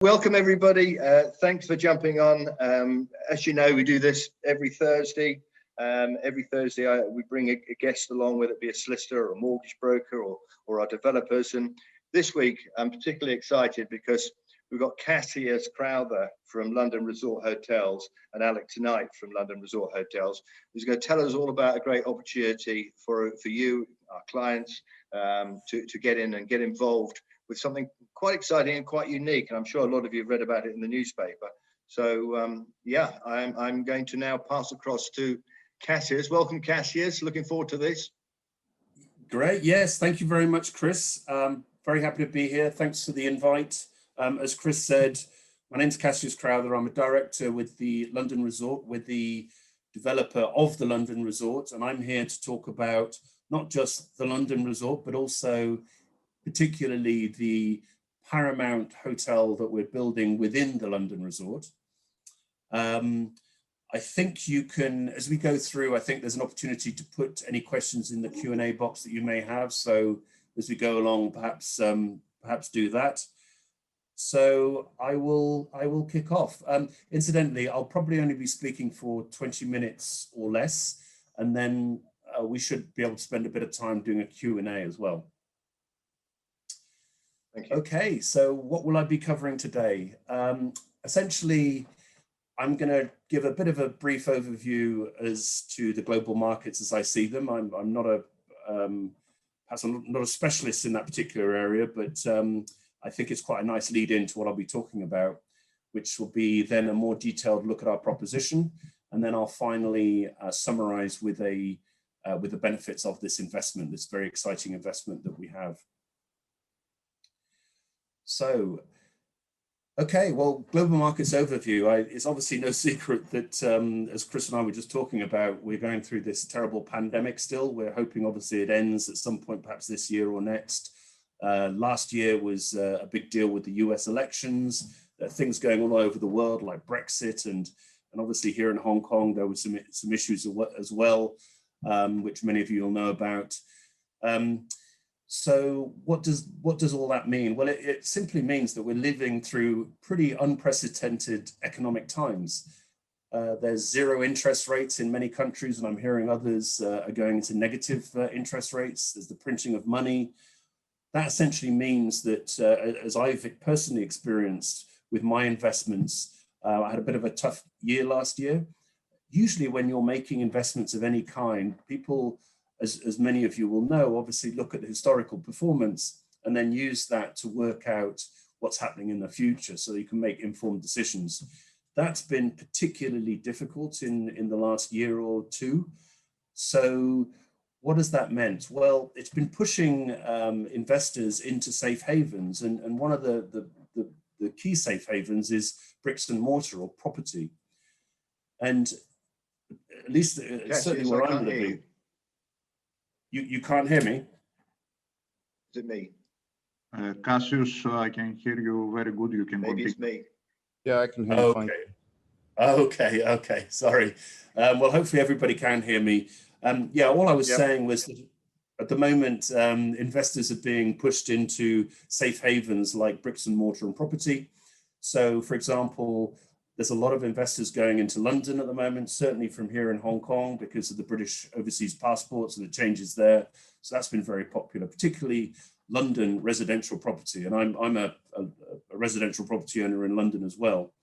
Welcome everybody. Thanks for jumping on. As you know, we do this every Thursday. We bring a guest along, whether it be a solicitor or a mortgage broker or our developers. And this week, I'm particularly excited because we've got Cassius Crowther from London Resort Hotels and Alec Tonight from London Resort Hotels, who's going to tell us all about a great opportunity for you, our clients, to get in and get involved with something quite exciting and quite unique. And I'm sure a lot of you have read about it in the newspaper. So yeah, I'm going to now pass across to Cassius. Welcome, Cassius. Looking forward to this. Great. Yes. Thank you very much, Chris. Very happy to be here. Thanks for the invite. As Chris said, my name's Cassius Crowther. I'm a director with the London Resort, with the developer of the London Resort. And I'm here to talk about not just the London Resort, but also particularly the Paramount hotel that we're building within the London Resort. I think you can, as we go through, I think there's an opportunity to put any questions in the Q&A box that you may have. So as we go along, perhaps do that. So I will kick off. Incidentally, I'll probably only be speaking for 20 minutes or less, and then we should be able to spend a bit of time doing a Q&A as well. Okay, so what will I be covering today? Essentially, I'm going to give a bit of a brief overview as to the global markets as I see them. I'm not a specialist in that particular area, but I think it's quite a nice lead in to what I'll be talking about, which will be then a more detailed look at our proposition, and then I'll finally summarize with the benefits of this investment, this very exciting investment that we have. So, okay, well, global markets overview. It's obviously no secret that, as Chris and I were just talking about, we're going through this terrible pandemic still. We're hoping, obviously, it ends at some point, perhaps this year or next. Last year was a big deal with the US elections, things going on all over the world, like Brexit, and obviously here in Hong Kong, there were some issues as well, which many of you will know about. So what does all that mean? Well, it simply means that we're living through pretty unprecedented economic times. There's zero interest rates in many countries, and I'm hearing others are going into negative interest rates. There's the printing of money. That essentially means that, as I've personally experienced with my investments, I had a bit of a tough year last year. Usually when you're making investments of any kind, people, as many of you will know, obviously look at the historical performance and then use that to work out what's happening in the future so you can make informed decisions. That's been particularly difficult in the last year or two. So what has that meant? Well, it's been pushing investors into safe havens, and one of the key safe havens is bricks and mortar or property. And at least certainly where I'm living. You can't hear me? Is it me? Cassius, I can hear you very good. You can Maybe continue. it's me. Yeah, I can hear you fine. Okay, sorry. Well, hopefully everybody can hear me. Yeah, all I was saying was that at the moment, investors are being pushed into safe havens like bricks and mortar and property. So, for example, there's a lot of investors going into London at the moment, certainly from here in Hong Kong because of the British overseas passports and the changes there. So that's been very popular, particularly London residential property. And I'm a residential property owner in London as well.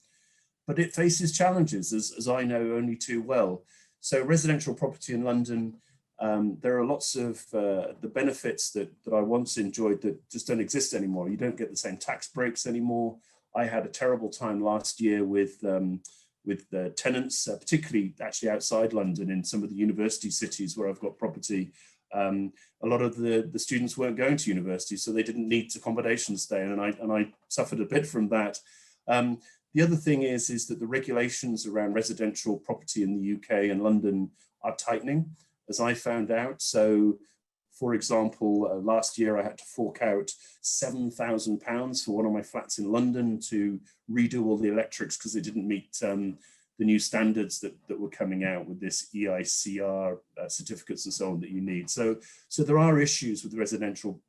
But it faces challenges, as I know only too well. So residential property in London, there are lots of the benefits that I once enjoyed that just don't exist anymore. You don't get the same tax breaks anymore. I had a terrible time last year with the tenants, particularly actually outside London in some of the university cities where I've got property. A lot of the students weren't going to university, so they didn't need accommodation stay, and I suffered a bit from that. The other thing is that the regulations around residential property in the UK and London are tightening, as I found out. So, for example, last year I had to fork out £7,000 for one of my flats in London to redo all the electrics because they didn't meet the new standards that were coming out with this EICR certificates and so on that you need. So there are issues with residential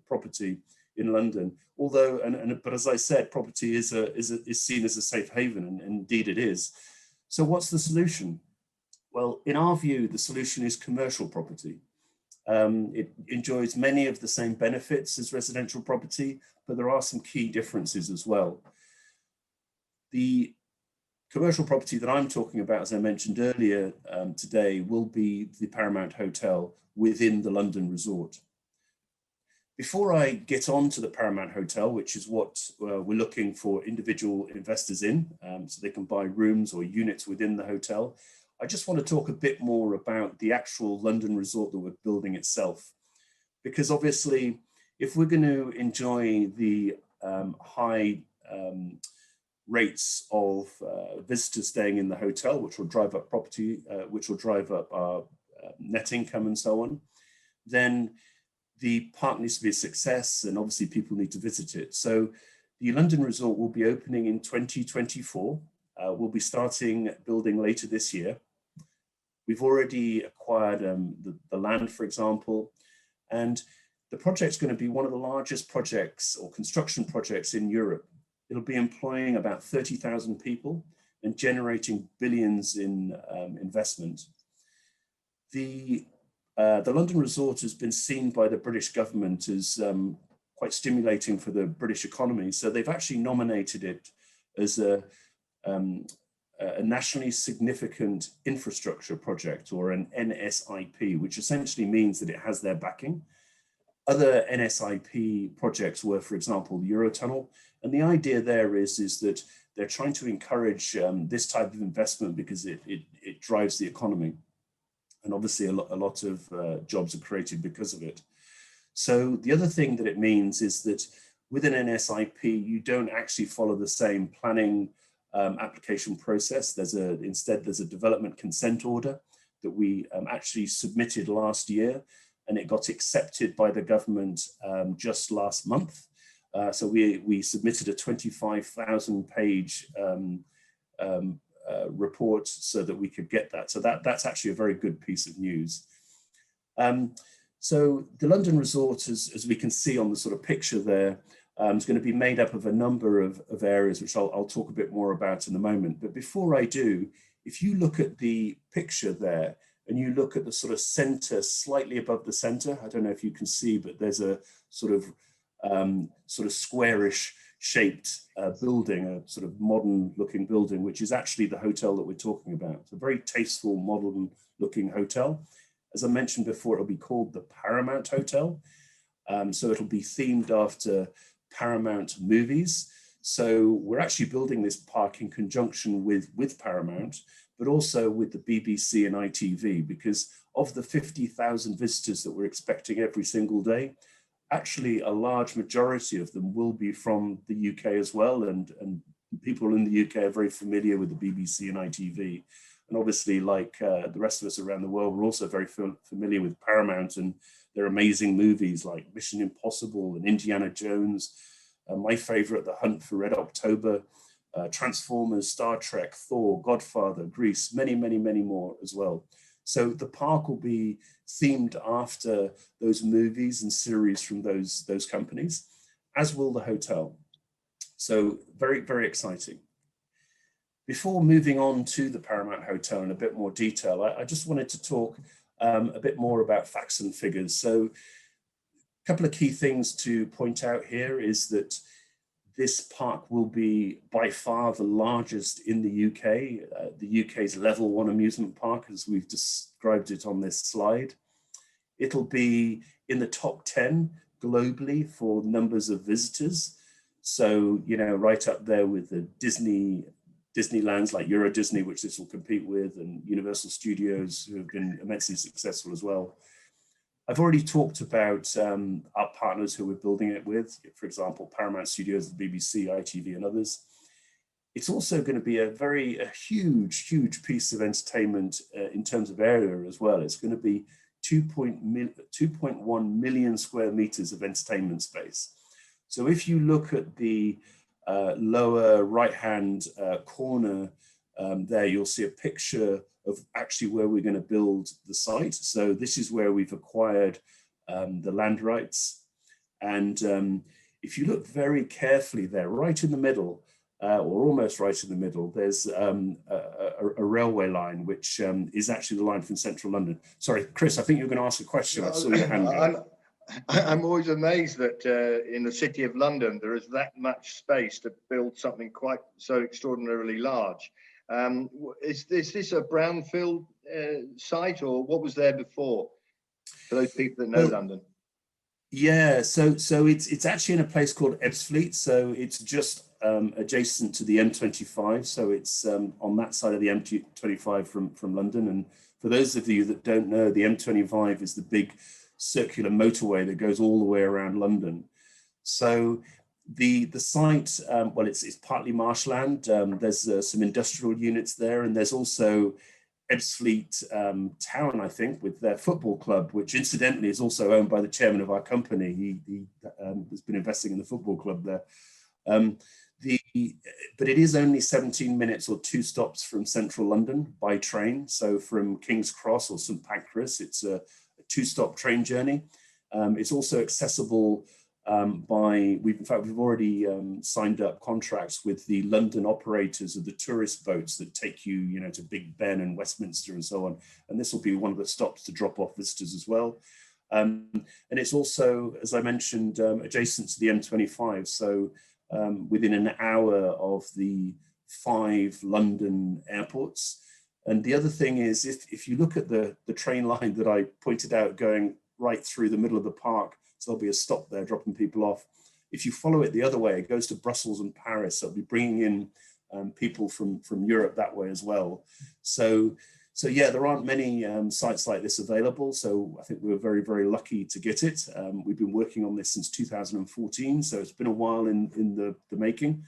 property in London. Although, but as I said, property is seen as a safe haven, and indeed it is. So what's the solution? Well, in our view, the solution is commercial property. It enjoys many of the same benefits as residential property, but there are some key differences as well. The commercial property that I'm talking about, as I mentioned earlier today, will be the Paramount Hotel within the London resort. Before I get on to the Paramount Hotel, which is what we're looking for individual investors in, so they can buy rooms or units within the hotel, I just want to talk a bit more about the actual London resort that we're building itself. Because obviously, if we're going to enjoy the high rates of visitors staying in the hotel, which will drive up property, which will drive up our net income and so on, then the park needs to be a success, and obviously people need to visit it. So the London resort will be opening in 2024. We'll be starting building later this year. We've already acquired the land, for example, and the project's going to be one of the largest projects or construction projects in Europe. It'll be employing about 30,000 people and generating billions in investment. The London resort has been seen by the British government as quite stimulating for the British economy. So they've actually nominated it as a nationally significant infrastructure project, or an NSIP, which essentially means that it has their backing. Other NSIP projects were, for example, the Eurotunnel. And the idea there is that they're trying to encourage this type of investment because it drives the economy. And obviously a lot of jobs are created because of it. So the other thing that it means is that with an NSIP, you don't actually follow the same planning application process. Instead, there's a development consent order that we actually submitted last year, and it got accepted by the government just last month. So we submitted a 25,000-page report so that we could get that. So that's actually a very good piece of news. So the London resort, as we can see on the sort of picture there, is going to be made up of a number of areas, which I'll talk a bit more about in a moment. But before I do, if you look at the picture there, and you look at the sort of center, slightly above the center, I don't know if you can see, but there's a sort of squarish shaped building, a sort of modern looking building, which is actually the hotel that we're talking about. It's a very tasteful, modern looking hotel. As I mentioned before, it'll be called the Paramount Hotel. So it'll be themed after Paramount movies. So we're actually building this park in conjunction with Paramount, but also with the BBC and ITV, because of the 50,000 visitors that we're expecting every single day, actually a large majority of them will be from the UK as well. And people in the UK are very familiar with the BBC and ITV. And obviously, like the rest of us around the world, we're also very familiar with Paramount and their amazing movies like Mission Impossible and Indiana Jones. My favorite, The Hunt for Red October, Transformers, Star Trek, Thor, Godfather, Grease, many, many, many more as well. So the park will be themed after those movies and series from those companies, as will the hotel. So very, very exciting. Before moving on to the Paramount Hotel in a bit more detail, I just wanted to talk a bit more about facts and figures. So a couple of key things to point out here is that this park will be by far the largest in the UK, the UK's level 1 amusement park, as we've described it on this slide. It'll be in the top 10 globally for numbers of visitors. So, you know, right up there with the Disneylands like Euro Disney, which this will compete with, and Universal Studios, who have been immensely successful as well. I've already talked about our partners who we're building it with, for example, Paramount Studios, the BBC, ITV, and others. It's also going to be a huge piece of entertainment in terms of area as well. It's going to be 2.1 million square meters of entertainment space. So if you look at the lower right-hand corner there, you'll see a picture of actually where we're going to build the site. So this is where we've acquired the land rights. And if you look very carefully there, right in the middle, or almost right in the middle, there's a railway line, which is actually the line from central London. Sorry, Chris, I think you're going to ask a question. I saw your hand go. I'm always amazed that in the City of London, there is that much space to build something quite so extraordinarily large. Is this a brownfield site, or what was there before, for those people that know London? Yeah, so it's actually in a place called Ebbsfleet, so it's just adjacent to the M25, so it's on that side of the M25 from London. And for those of you that don't know, the M25 is the big circular motorway that goes all the way around London. So the site, well, it's partly marshland. There's some industrial units there, and there's also Ebbsfleet Town, I think, with their football club, which incidentally is also owned by the chairman of our company. He has been investing in the football club there. But it is only 17 minutes or 2 stops from central London by train. So from King's Cross or St Pancras, it's a 2-stop train journey. It's also accessible we've already signed up contracts with the London operators of the tourist boats that take you, to Big Ben and Westminster and so on. And this will be one of the stops to drop off visitors as well. And it's also, as I mentioned, adjacent to the M25. So within an hour of the 5 London airports. And the other thing is, if you look at the train line that I pointed out going right through the middle of the park, so there'll be a stop there dropping people off. If you follow it the other way, it goes to Brussels and Paris. So it'll be bringing in people from Europe that way as well. So yeah, there aren't many sites like this available. So I think we were very, very lucky to get it. We've been working on this since 2014. So it's been a while in the making.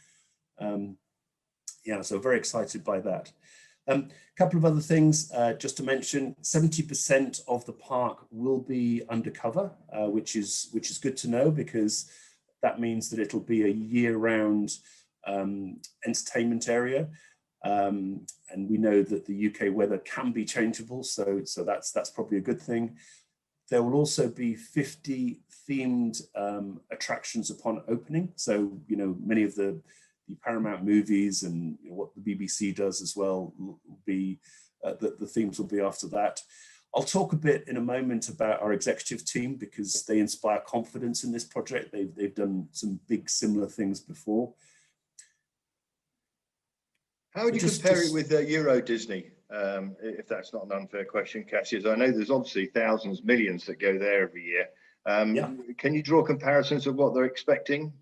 Yeah, so very excited by that. A couple of other things just to mention. 70% of the park will be undercover, which is good to know, because that means that it'll be a year-round entertainment area. And we know that the UK weather can be changeable, so that's probably a good thing. There will also be 50 themed attractions upon opening. So, many of the Paramount movies and what the BBC does as well will be, the themes will be after that. I'll talk a bit in a moment about our executive team, because they inspire confidence in this project. They've done some big similar things before. How would you compare it with Euro Disney, if that's not an unfair question, Cassius? I know there's obviously thousands, millions that go there every year. Yeah. Can you draw comparisons of what they're expecting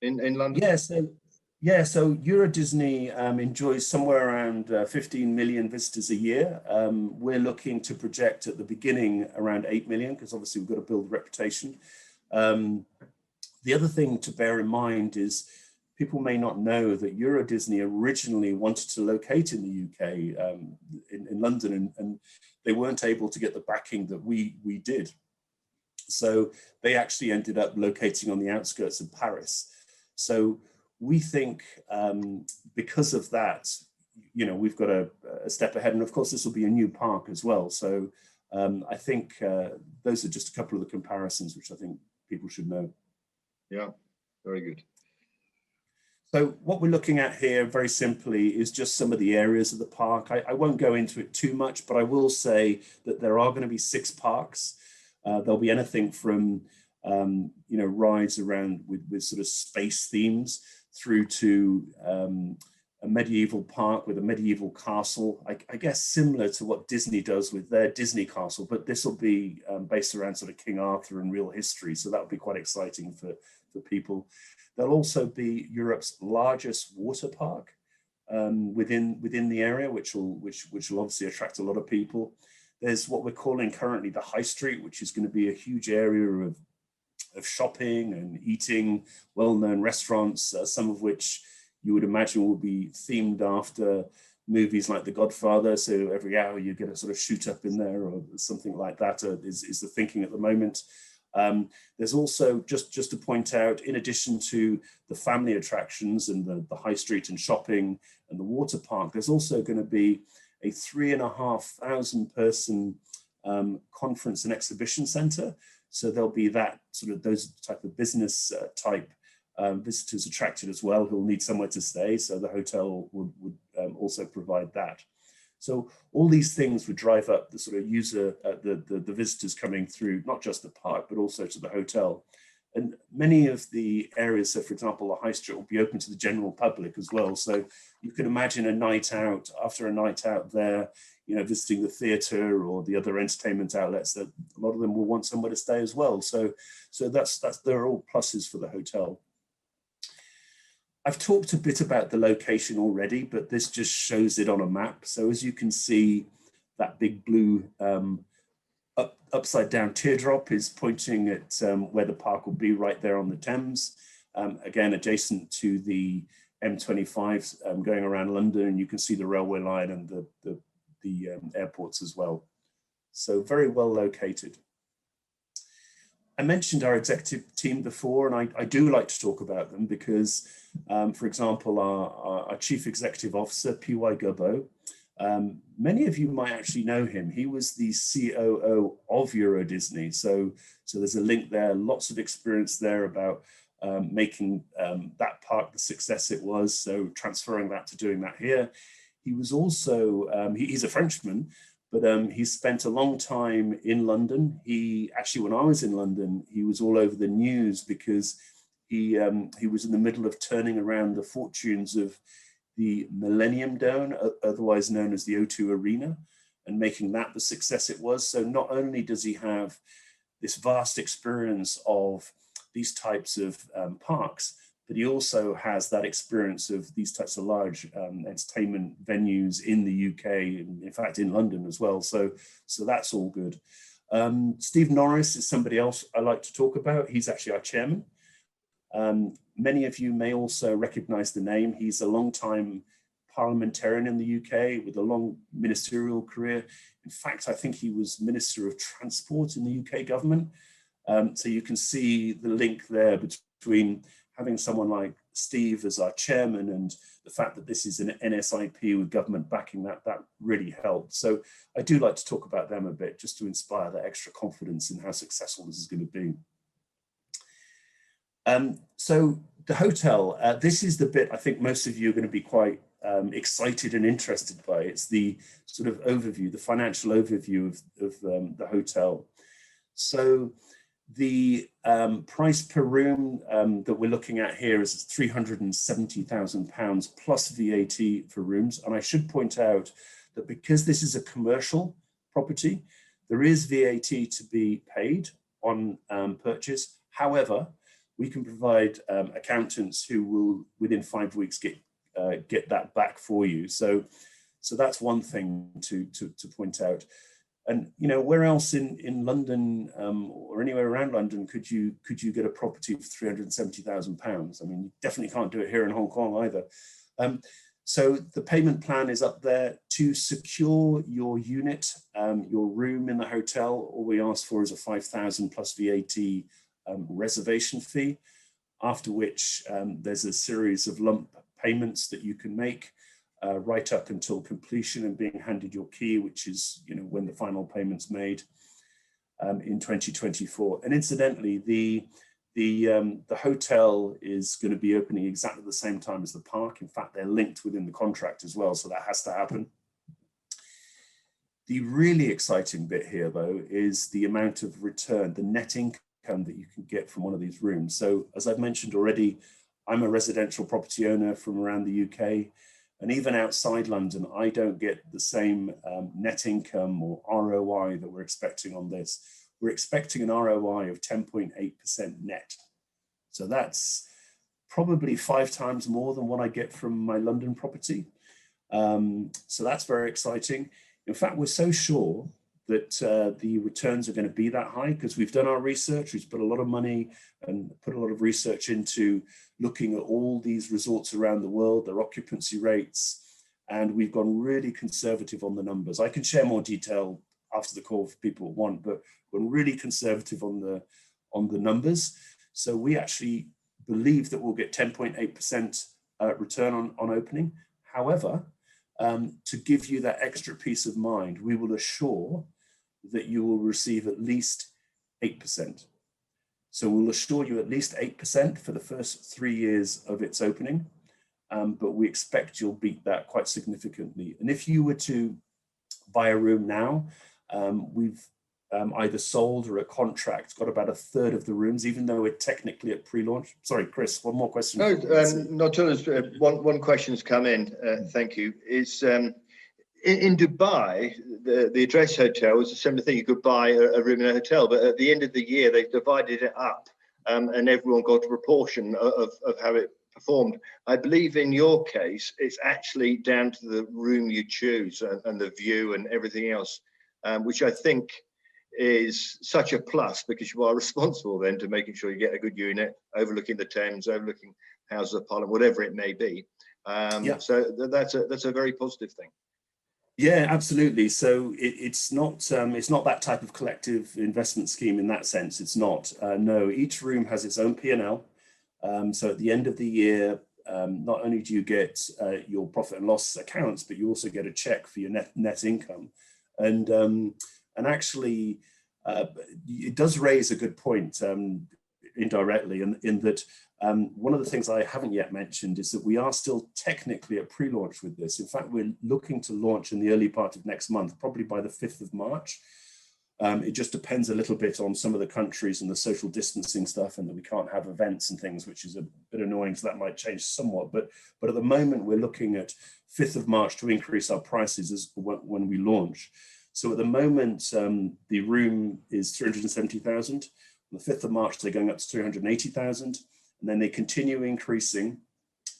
in London? So Euro Disney enjoys somewhere around 15 million visitors a year. We're looking to project at the beginning around 8 million, because obviously we've got to build reputation. The other thing to bear in mind is people may not know that Euro Disney originally wanted to locate in the UK, in London, and they weren't able to get the backing that we did. So they actually ended up locating on the outskirts of Paris. So we think because of that, we've got a step ahead. And of course, this will be a new park as well. So I think those are just a couple of the comparisons which I think people should know. Yeah, very good. So what we're looking at here very simply is just some of the areas of the park. I won't go into it too much, but I will say that there are going to be 6 parks. There'll be anything from rides around with sort of space themes through to a medieval park with a medieval castle, I guess similar to what Disney does with their Disney castle, but this will be based around sort of King Arthur and real history. So that will be quite exciting for people. There'll also be Europe's largest water park within the area, which will obviously attract a lot of people. There's what we're calling currently the High Street, which is going to be a huge area of shopping and eating, well-known restaurants, some of which you would imagine will be themed after movies like The Godfather. So every hour you get a sort of shoot up in there or something like that is the thinking at the moment. There's also, just to point out, in addition to the family attractions and the high street and shopping and the water park, there's also going to be a 3,500 person conference and exhibition center. So there'll be that those type of business type visitors attracted as well who'll need somewhere to stay. So the hotel would also provide that. So all these things would drive up the sort of user, the visitors coming through, not just the park, but also to the hotel. And many of the areas, so for example, the high street will be open to the general public as well. So you can imagine a night out, after a night out there, you know, visiting the theatre or the other entertainment outlets, that a lot of them will want somewhere to stay as well. So there are all pluses for the hotel. I've talked a bit about the location already, but this just shows it on a map. So as you can see, that big blue upside down teardrop is pointing at where the park will be, right there on the Thames. Again, adjacent to the M25 going around London, and you can see the railway line and the airports as well. So very well located. I mentioned our executive team before, and I do like to talk about them because, for example, our Chief Executive Officer, P.Y. Gubbo, many of you might actually know him. He was the COO of Euro Disney. So there's a link there, lots of experience there about making that park the success it was. So transferring that to doing that here. He was also, he's a Frenchman, but he spent a long time in London. He actually, when I was in London, he was all over the news because he was in the middle of turning around the fortunes of the Millennium Dome, otherwise known as the O2 Arena, and making that the success it was. So not only does he have this vast experience of these types of parks, but he also has that experience of these types of large entertainment venues in the UK, and in fact in London as well. So that's all good. Steve Norris is somebody else I like to talk about. He's actually our chairman. Many of you may also recognize the name. He's a long-time parliamentarian in the UK with a long ministerial career. In fact, I think he was Minister of Transport in the UK government. So you can see the link there between having someone like Steve as our chairman and the fact that this is an NSIP with government backing, that really helped. So I do like to talk about them a bit just to inspire that extra confidence in how successful this is going to be. So the hotel, this is the bit I think most of you are going to be quite excited and interested by. It's the sort of overview, the financial overview of the hotel. So the price per room that we're looking at here is £370,000 plus VAT for rooms. And I should point out that because this is a commercial property, there is VAT to be paid on purchase. However, we can provide accountants who will, within 5 weeks, get that back for you. So that's one thing to point out. And you know, where else in London or anywhere around London could you get a property for £370,000? I mean, you definitely can't do it here in Hong Kong either. So the payment plan is up there. To secure your unit, your room in the hotel, all we ask for is a £5,000 plus VAT reservation fee, after which there's a series of lump payments that you can make right up until completion and being handed your key, which is, you know, when the final payment's made in 2024. And incidentally, the hotel is going to be opening exactly the same time as the park. In fact, they're linked within the contract as well, so that has to happen. The really exciting bit here, though, is the amount of return, the net income that you can get from one of these rooms. So as I've mentioned already, I'm a residential property owner from around the UK, and even outside London, I don't get the same net income or ROI that we're expecting on this. We're expecting an ROI of 10.8% net. So that's probably 5 times more than what I get from my London property. So that's very exciting. In fact, we're so sure that the returns are going to be that high because we've done our research. We've put a lot of money and put a lot of research into looking at all these resorts around the world, their occupancy rates, and we've gone really conservative on the numbers. I can share more detail after the call if people want, but we're really conservative on the numbers. So we actually believe that we'll get 10.8% return on opening. However, to give you that extra peace of mind, we will assure that you will receive at least 8%. So we'll assure you at least 8% for the first 3 years of its opening, but we expect you'll beat that quite significantly. And if you were to buy a room now, we've either sold or a contract got about a third of the rooms, even though we're technically at pre-launch. Sorry, Chris, one more question. No, not at all. One question's come in. Thank you. Is in Dubai, the Address Hotel was a similar thing. You could buy a room in a hotel, but at the end of the year, they divided it up, and everyone got a proportion of how it performed. I believe in your case, it's actually down to the room you choose and the view and everything else, which I think is such a plus, because you are responsible then to making sure you get a good unit overlooking the Thames, overlooking Houses of Parliament, whatever it may be. So that's a very positive thing. Yeah, absolutely. So it's not that type of collective investment scheme in that sense. It's not. No, each room has its own P&L. So at the end of the year, not only do you get your profit and loss accounts, but you also get a check for your net income. And actually, it does raise a good point indirectly, in that one of the things I haven't yet mentioned is that we are still technically at pre-launch with this. In fact, we're looking to launch in the early part of next month, probably by the 5th of March. It just depends a little bit on some of the countries and the social distancing stuff, and that we can't have events and things, which is a bit annoying, so that might change somewhat. But at the moment, we're looking at 5th of March to increase our prices when we launch. So at the moment, the room is 370,000. On the 5th of March, they're going up to 380,000. And then they continue increasing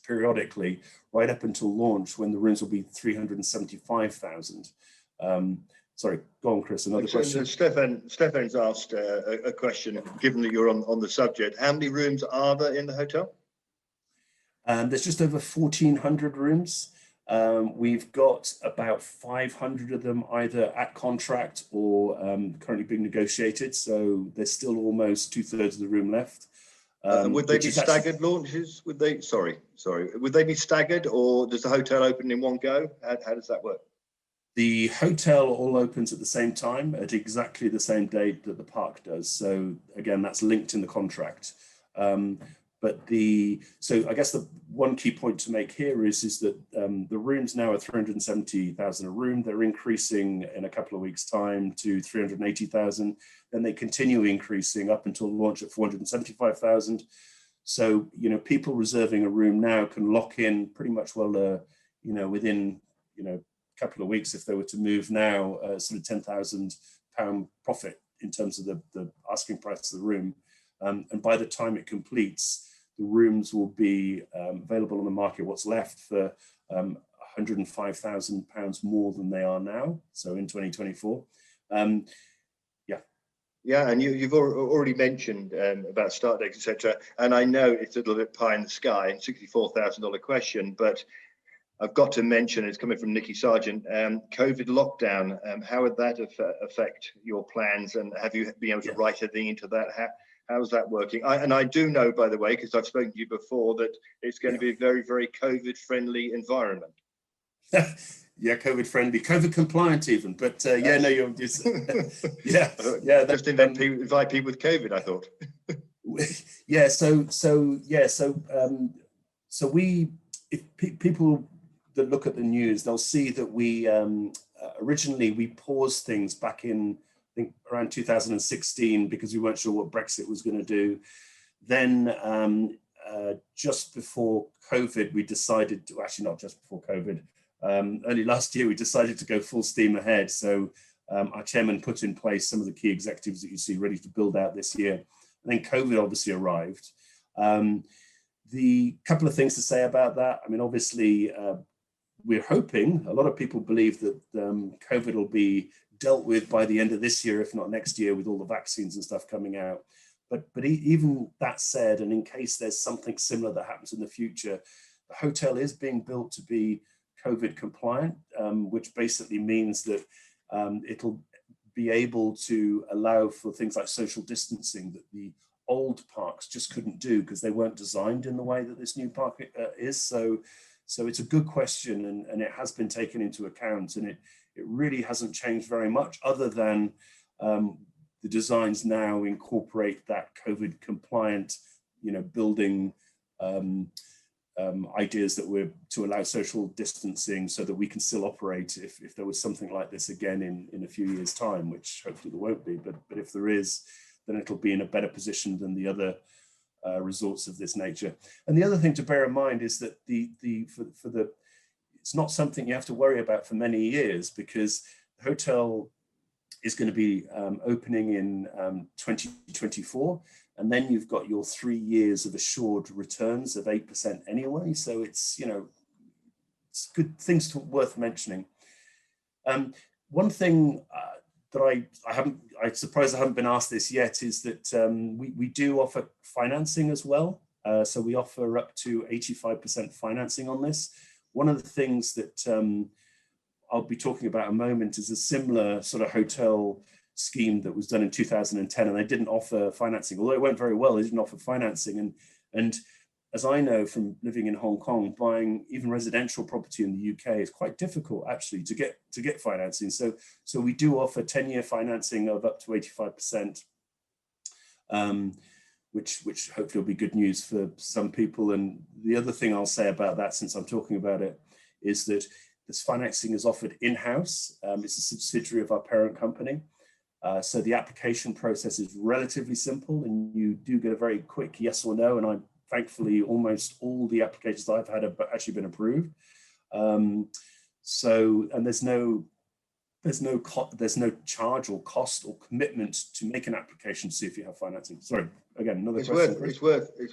periodically right up until launch, when the rooms will be 375,000. Sorry, go on, Chris, another question. Stefan's asked a question, given that you're on the subject. How many rooms are there in the hotel? There's just over 1,400 rooms. We've got about 500 of them either at contract or currently being negotiated. So there's still almost 2/3 of the room left. Would they be staggered launches? Would they? Sorry. Would they be staggered, or does the hotel open in one go? How does that work? The hotel all opens at the same time at exactly the same date that the park does. So again, that's linked in the contract. So I guess the one key point to make here is that the rooms now are 370,000 a room. They're increasing in a couple of weeks' time to 380,000. Then they continue increasing up until launch at 475,000. So, people reserving a room now can lock in pretty much within, a couple of weeks, if they were to move now, sort of £10,000 profit in terms of the asking price of the room. And by the time it completes, the rooms will be available on the market, what's left, for £105,000 more than they are now. So in 2024. Yeah, and you've already mentioned about start dates, etc. And I know it's a little bit pie in the sky, and $64,000 question, but I've got to mention, it's coming from Nikki Sargent, COVID lockdown. How would that affect your plans, and have you been able to write anything into that? How's that working? I do know, by the way, because I've spoken to you before, that it's going to be a very, very COVID-friendly environment. Yeah, COVID-friendly, COVID-compliant even. But no, you're just Just invite people with COVID, I thought. So we, if people that look at the news, they'll see that we originally we paused things back in, I think, around 2016, because we weren't sure what Brexit was going to do. Then just before COVID, we decided to, actually not just before COVID, early last year, we decided to go full steam ahead. So our chairman put in place some of the key executives that you see ready to build out this year. And then COVID obviously arrived. The couple of things to say about that, I mean, obviously, we're hoping, a lot of people believe that COVID will be dealt with by the end of this year, if not next year, with all the vaccines and stuff coming out. But even that said, and in case there's something similar that happens in the future, the hotel is being built to be COVID compliant, which basically means that it'll be able to allow for things like social distancing that the old parks just couldn't do, because they weren't designed in the way that this new park is. So it's a good question, and it has been taken into account, and it really hasn't changed very much, other than the designs now incorporate that COVID compliant, building ideas that we're to allow social distancing so that we can still operate if there was something like this again in a few years' time, which hopefully there won't be, but if there is, then it'll be in a better position than the other resorts of this nature. And the other thing to bear in mind is that it's not something you have to worry about for many years, because the hotel is going to be opening in 2024. And then you've got your 3 years of assured returns of 8% anyway. So it's, it's good things worth mentioning. One thing that I'm surprised I haven't been asked this yet is that we do offer financing as well. So we offer up to 85% financing on this. One of the things that I'll be talking about in a moment is a similar sort of hotel scheme that was done in 2010, and they didn't offer financing. Although it went very well, they didn't offer financing. And as I know from living in Hong Kong, buying even residential property in the UK is quite difficult actually to get financing. So we do offer 10-year financing of up to 85%, which hopefully will be good news for some people. And the other thing I'll say about that, since I'm talking about it, is that this financing is offered in-house. It's a subsidiary of our parent company. So the application process is relatively simple, and you do get a very quick yes or no. And thankfully, almost all the applications I've had have actually been approved. And there's no charge or cost or commitment to make an application to see if you have financing. Sorry, again, another question. It's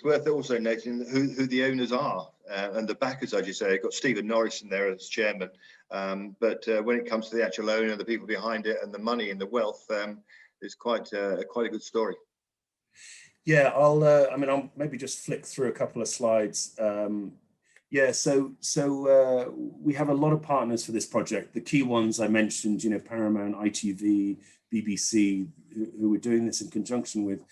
worth also noting who the owners are and the backers, as you say. You've got Stephen Norris in there as chairman, but when it comes to the actual owner, the people behind it, and the money and the wealth, it's quite a good story. Yeah, I'll maybe just flick through a couple of slides. So we have a lot of partners for this project. The key ones I mentioned, Paramount, ITV, BBC, who we're doing this in conjunction with,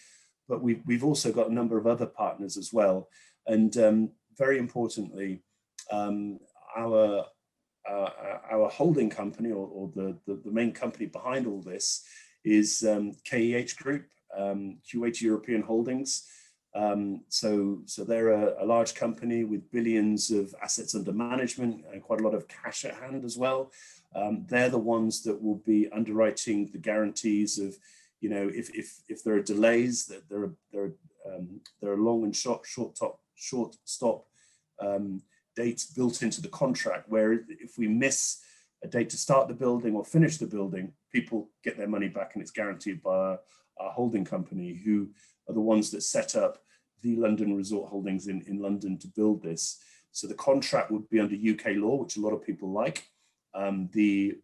but we've also got a number of other partners as well. And very importantly, our holding company, or the main company behind all this, is KEH Group, QH European Holdings. So they're a large company with billions of assets under management and quite a lot of cash at hand as well. They're the ones that will be underwriting the guarantees of, if there are delays, that there are long and short stop dates built into the contract, where if we miss a date to start the building or finish the building, people get their money back, and it's guaranteed by our holding company, who are the ones that set up the London Resort Holdings in London to build this. So the contract would be under UK law, which a lot of people like. The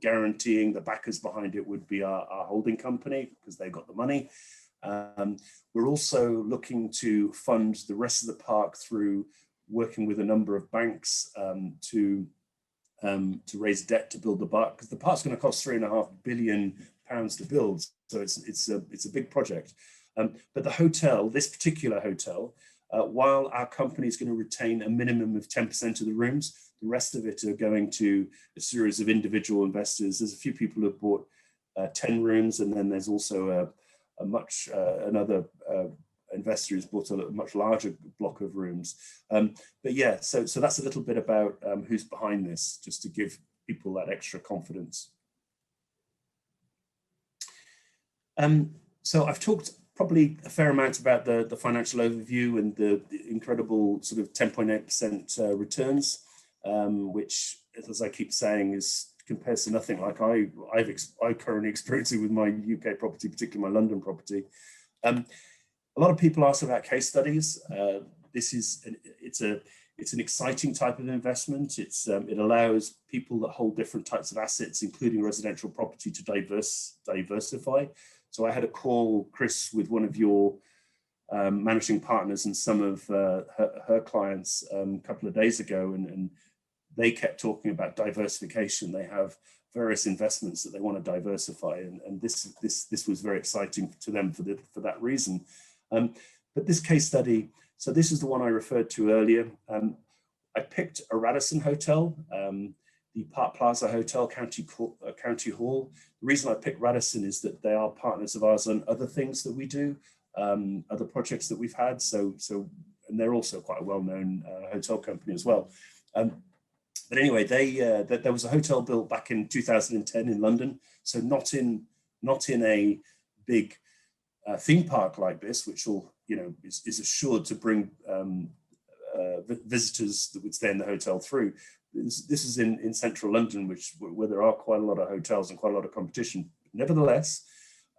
guaranteeing, the backers behind it would be our holding company, because they've got the money. We're also looking to fund the rest of the park through working with a number of banks to raise debt to build the park, because the park's going to cost £3.5 billion to build. So it's a big project. But the hotel, this particular hotel, while our company is going to retain a minimum of 10% of the rooms, the rest of it are going to a series of individual investors. There's a few people who have bought 10 rooms, and then there's also another investor who's bought a much larger block of rooms. But yeah, so that's a little bit about who's behind this, just to give people that extra confidence. So I've talked probably a fair amount about the financial overview and the incredible sort of 10.8% returns, which, as I keep saying, compares to nothing like I currently experiencing with my UK property, particularly my London property. A lot of people ask about case studies. It's an exciting type of investment. It allows people that hold different types of assets, including residential property, to diversify. So I had a call, Chris, with one of your managing partners and some of her clients a couple of days ago, and they kept talking about diversification. They have various investments that they want to diversify, and this was very exciting to them for that reason. But this case study, so this is the one I referred to earlier. I picked a Radisson hotel. the Park Plaza Hotel, County Hall. The reason I picked Radisson is that they are partners of ours on other things that we do, other projects that we've had. And they're also quite a well-known hotel company as well. But anyway, there was a hotel built back in 2010 in London, so not in a big theme park like this, which will, is assured to bring visitors that would stay in the hotel through. This is in central London, where there are quite a lot of hotels and quite a lot of competition. Nevertheless,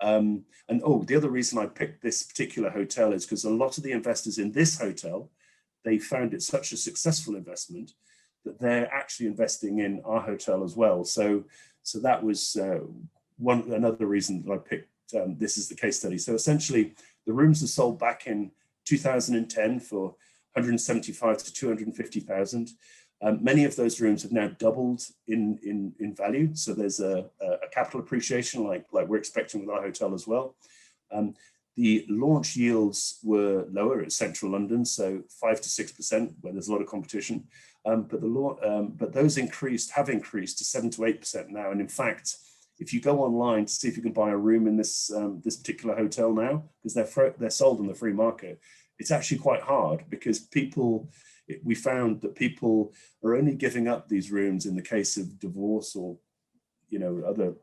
the other reason I picked this particular hotel is because a lot of the investors in this hotel, they found it such a successful investment that they're actually investing in our hotel as well. So that was another reason that I picked this as the case study. So essentially, the rooms are sold back in 2010 for 175 to 250,000. Many of those rooms have now doubled in value. So there's a capital appreciation like we're expecting with our hotel as well. The launch yields were lower at central London, so 5 to 6%, where there's a lot of competition. But those have increased to 7 to 8% now. And in fact, if you go online to see if you can buy a room in this particular hotel now, because they're sold on the free market, it's actually quite hard because we found that people are only giving up these rooms in the case of divorce or, other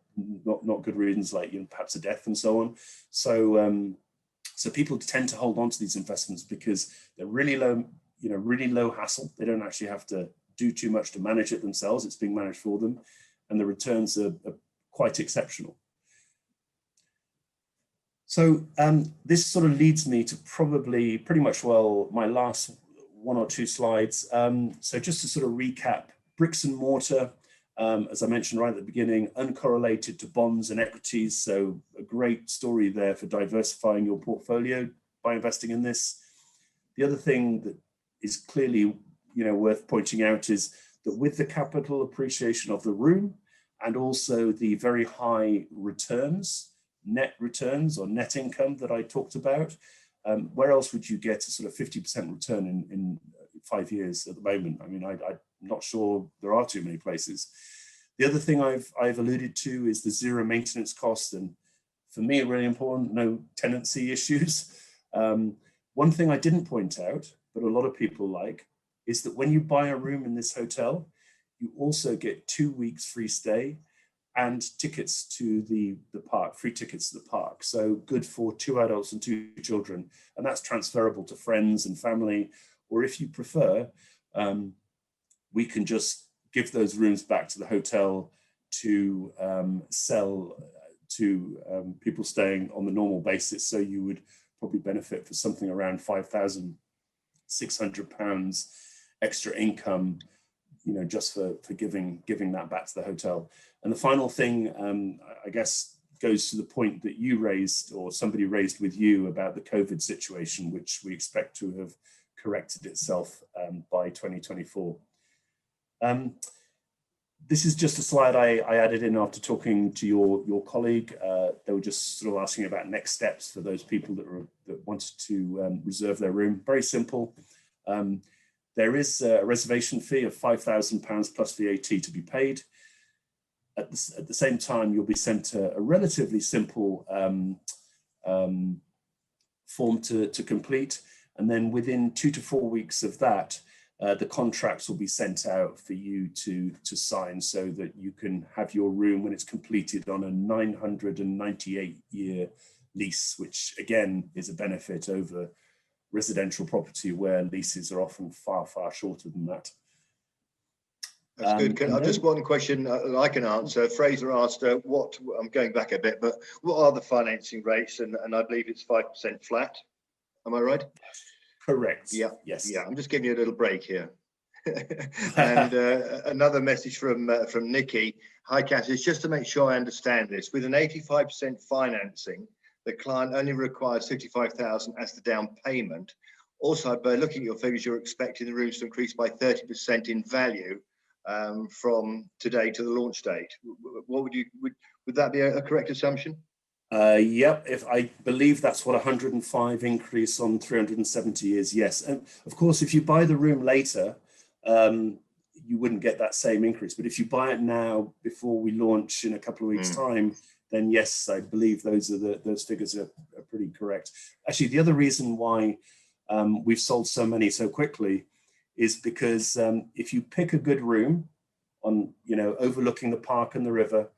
not good reasons like perhaps a death and so on. So people tend to hold on to these investments because they're really low hassle. They don't actually have to do too much to manage it themselves. It's being managed for them, and the returns are quite exceptional. So this sort of leads me to pretty much my last one or two slides. So just to sort of recap, bricks and mortar, as I mentioned right at the beginning, uncorrelated to bonds and equities. So a great story there for diversifying your portfolio by investing in this. The other thing that is clearly worth pointing out is that with the capital appreciation of the room and also the very high returns, net returns or net income that I talked about, where else would you get a sort of 50% return in 5 years at the moment? I mean, I'm not sure there are too many places. The other thing I've alluded to is the zero maintenance cost, and for me, really important, no tenancy issues. One thing I didn't point out, but a lot of people like, is that when you buy a room in this hotel, you also get 2 weeks free stay and tickets to the park, free tickets to the park. So good for 2 adults and 2 children. And that's transferable to friends and family. Or if you prefer, we can just give those rooms back to the hotel to sell to people staying on the normal basis. So you would probably benefit for something around £5,600 extra income, just for giving that back to the hotel. And the final thing, I guess, goes to the point that you raised or somebody raised with you about the COVID situation, which we expect to have corrected itself by 2024. This is just a slide I added in after talking to your colleague. They were just sort of asking about next steps for those people that wanted to reserve their room. Very simple. There is a reservation fee of £5,000 plus VAT to be paid. At the same time, you'll be sent a relatively simple form to complete. And then within 2 to 4 weeks of that, the contracts will be sent out for you to sign so that you can have your room when it's completed on a 998-year lease, which again is a benefit over residential property where leases are often far, far shorter than that. That's good. Just one question I can answer. Fraser asked I'm going back a bit, but what are the financing rates? And I believe it's 5% flat. Am I right? Correct. Yeah. Yes. Yeah. I'm just giving you a little break here. And another message from Nikki. Hi, Cass. It's just to make sure I understand this. With an 85% financing, the client only requires $55,000 as the down payment. Also, by looking at your figures, you're expecting the rooms to increase by 30% in value from today to the launch date. What would that be a correct assumption? Yep, if I believe that's what 105 increase on 370 is, yes. And of course, if you buy the room later, you wouldn't get that same increase. But if you buy it now before we launch in a couple of weeks' time, then yes, I believe those figures are pretty correct. Actually, the other reason why we've sold so many so quickly is because if you pick a good room on, overlooking the park and the river,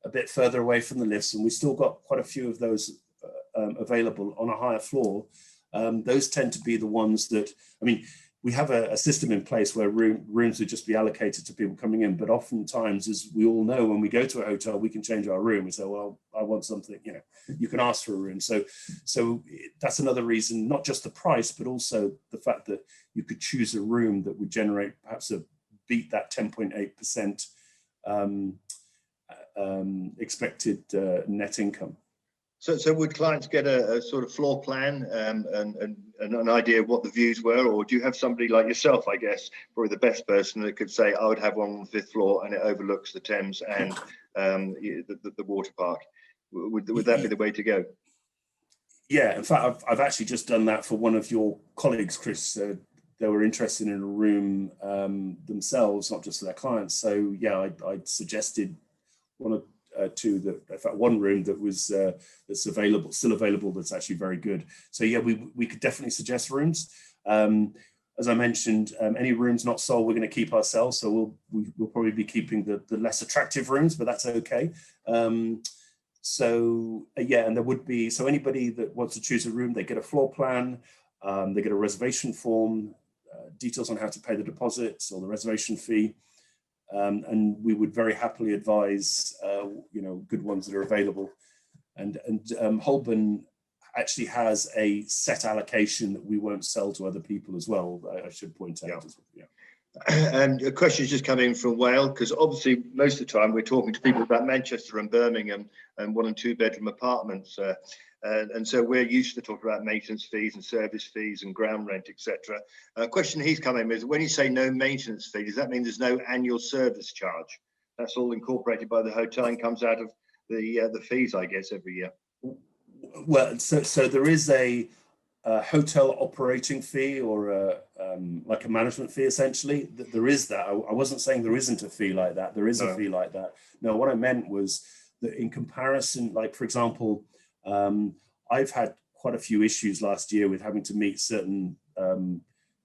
a bit further away from the lifts, and we've still got quite a few of those available on a higher floor, those tend to be the ones that, we have a system in place where rooms would just be allocated to people coming in, but oftentimes, as we all know, when we go to a hotel, we can change our room. We say, well, I want something, you can ask for a room. So that's another reason, not just the price, but also the fact that you could choose a room that would generate perhaps beat that 10.8% expected net income. So would clients get a sort of floor plan and an idea of what the views were, or do you have somebody like yourself, I guess, probably the best person that could say, I would have one on the 5th floor and it overlooks the Thames and the water park? Would that be the way to go? Yeah, in fact, I've actually just done that for one of your colleagues, Chris. They were interested in a room themselves, not just for their clients. So yeah, I suggested one or two that, in fact, one room that was that's still available, that's actually very good. So yeah, we could definitely suggest rooms. As I mentioned, any rooms not sold, we're going to keep ourselves. So we'll probably be keeping the less attractive rooms, but that's okay. Yeah, and there would be, so anybody that wants to choose a room, they get a floor plan, they get a reservation form, details on how to pay the deposits or the reservation fee. And we would very happily advise, good ones that are available. And Holborn actually has a set allocation that we won't sell to other people as well, I should point out. Yeah. And a question has just come in from Wales, because obviously most of the time we're talking to people about Manchester and Birmingham and 1 and 2 bedroom apartments. And so we're used to talking about maintenance fees and service fees and ground rent, etc. A question he's come in with, when you say no maintenance fee, does that mean there's no annual service charge? That's all incorporated by the hotel and comes out of the fees, I guess, every year. Well, so there is a hotel operating fee, or like a management fee, essentially. There is that. I wasn't saying there isn't a fee like that. There is a fee like that. No, what I meant was that in comparison, like, for example, I've had quite a few issues last year with having to meet certain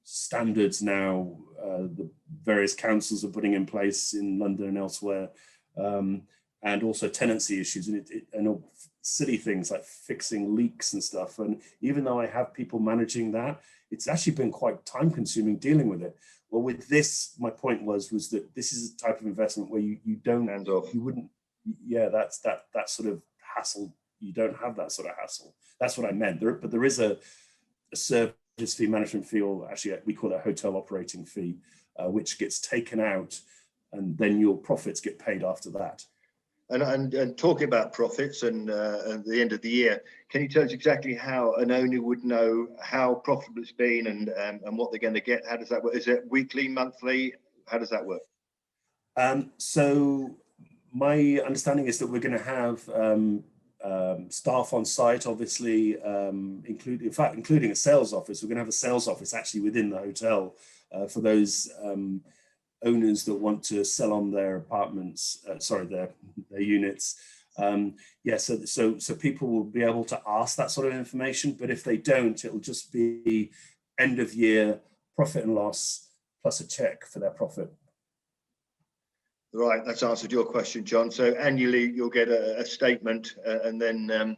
standards now the various councils are putting in place in London and elsewhere, and also tenancy issues and silly things like fixing leaks and stuff. And even though I have people managing that, it's actually been quite time consuming dealing with it. Well, with this, my point was that this is a type of investment where you don't, hands off. You wouldn't, yeah, that's that sort of hassle. You don't have that sort of hassle. That's what I meant. But there is a service fee, management fee, or actually we call it a hotel operating fee, which gets taken out, and then your profits get paid after that. And talking about profits and at the end of the year, can you tell us exactly how an owner would know how profitable it's been and what they're going to get? How does that work? Is it weekly, monthly? How does that work? So my understanding is that we're going to have staff on site, obviously, including a sales office. We're going to have a sales office actually within the hotel for those owners that want to sell on their apartments, their units. So people will be able to ask that sort of information, but if they don't, it'll just be end of year profit and loss plus a check for their profit. Right, that's answered your question, John. So annually you'll get a statement and then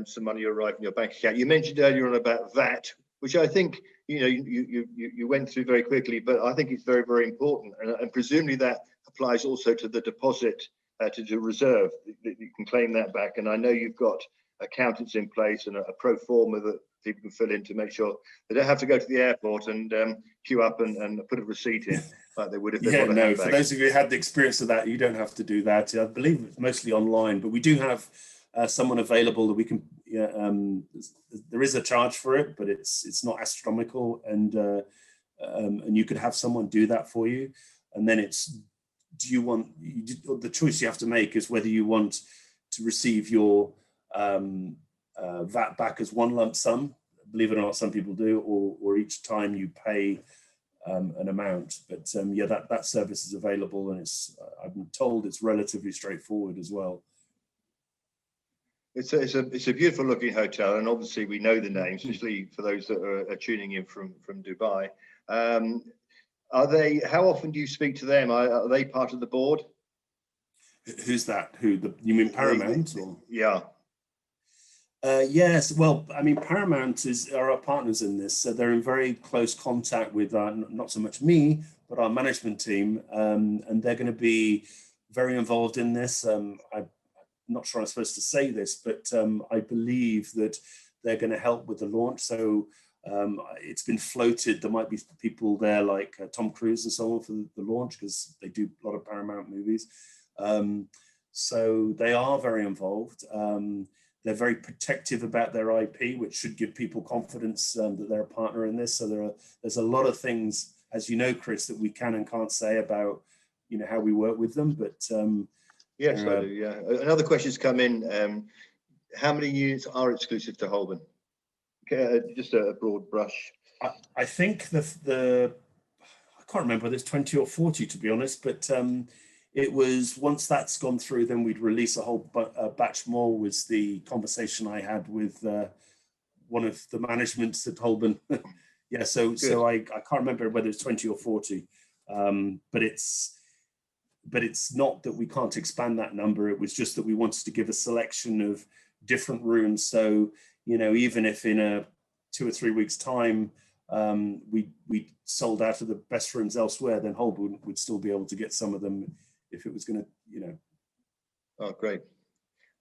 some money will arrive in your bank account. You mentioned earlier on about VAT, which I think you went through very quickly, but I think it's very, very important. And presumably that applies also to the deposit, to the reserve, that you can claim that back. And I know you've got accountants in place and a pro forma that people can fill in to make sure they don't have to go to the airport and queue up and put a receipt in like they would if they bought a handbag. For those of you who had the experience of that, you don't have to do that. I believe it's mostly online, but we do have someone available that we can. There is a charge for it, but it's not astronomical, and you could have someone do that for you. And then the choice you have to make is whether you want to receive your VAT back as one lump sum. Believe it or not, some people do, or each time you pay an amount. But yeah, that service is available, and I'm told it's relatively straightforward as well. It's a beautiful looking hotel, and obviously we know the name, especially for those that are tuning in from Dubai. How often do you speak to them? Are they part of the board? Who's that? You mean Paramount? Yeah. Yes. Well, I mean, Paramount are our partners in this, so they're in very close contact with not so much me, but our management team, and they're going to be very involved in this. I'm not sure I'm supposed to say this, but I believe that they're going to help with the launch. So it's been floated. There might be people there like Tom Cruise and so on for the launch, because they do a lot of Paramount movies. So they are very involved. They're very protective about their IP, which should give people confidence that they're a partner in this. So there's a lot of things, as you know, Chris, that we can and can't say about how we work with them. But yes, I do. Yeah. Another question's come in. How many units are exclusive to Holborn? Just a broad brush. I think I can't remember whether it's 20 or 40, to be honest, but it was, once that's gone through, then we'd release a whole batch more, was the conversation I had with one of the managements at Holborn. Yeah, so I can't remember whether it's 20 or 40, but it's not that we can't expand that number. It was just that we wanted to give a selection of different rooms. So, even if in 2 or 3 weeks' time, we sold out of the best rooms elsewhere, then Holborn would still be able to get some of them if it was going to, Oh, great.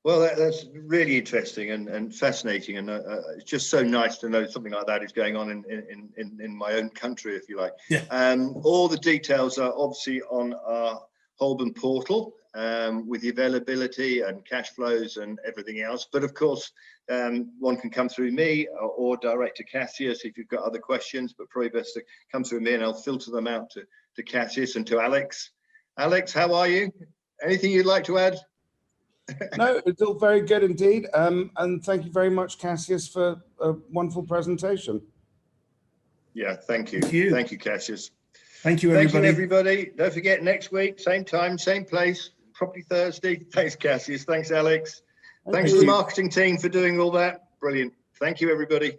Well, that's really interesting and fascinating, and it's just so nice to know something like that is going on in my own country, if you like. Yeah. All the details are obviously on our Holborn portal, with the availability and cash flows and everything else. But of course, one can come through me or direct to Cassius if you've got other questions, but probably best to come through me, and I'll filter them out to Cassius and to Alex. Alex, how are you? Anything you'd like to add? No, it's all very good indeed. And thank you very much, Cassius, for a wonderful presentation. Yeah, thank you. Thank you. Thank you, Cassius. Thank you, everybody. Thank you, everybody. Don't forget, next week, same time, same place, Property Thursday. Thanks, Cassius. Thanks, Alex. Thanks to the marketing team for doing all that. Brilliant. Thank you, everybody.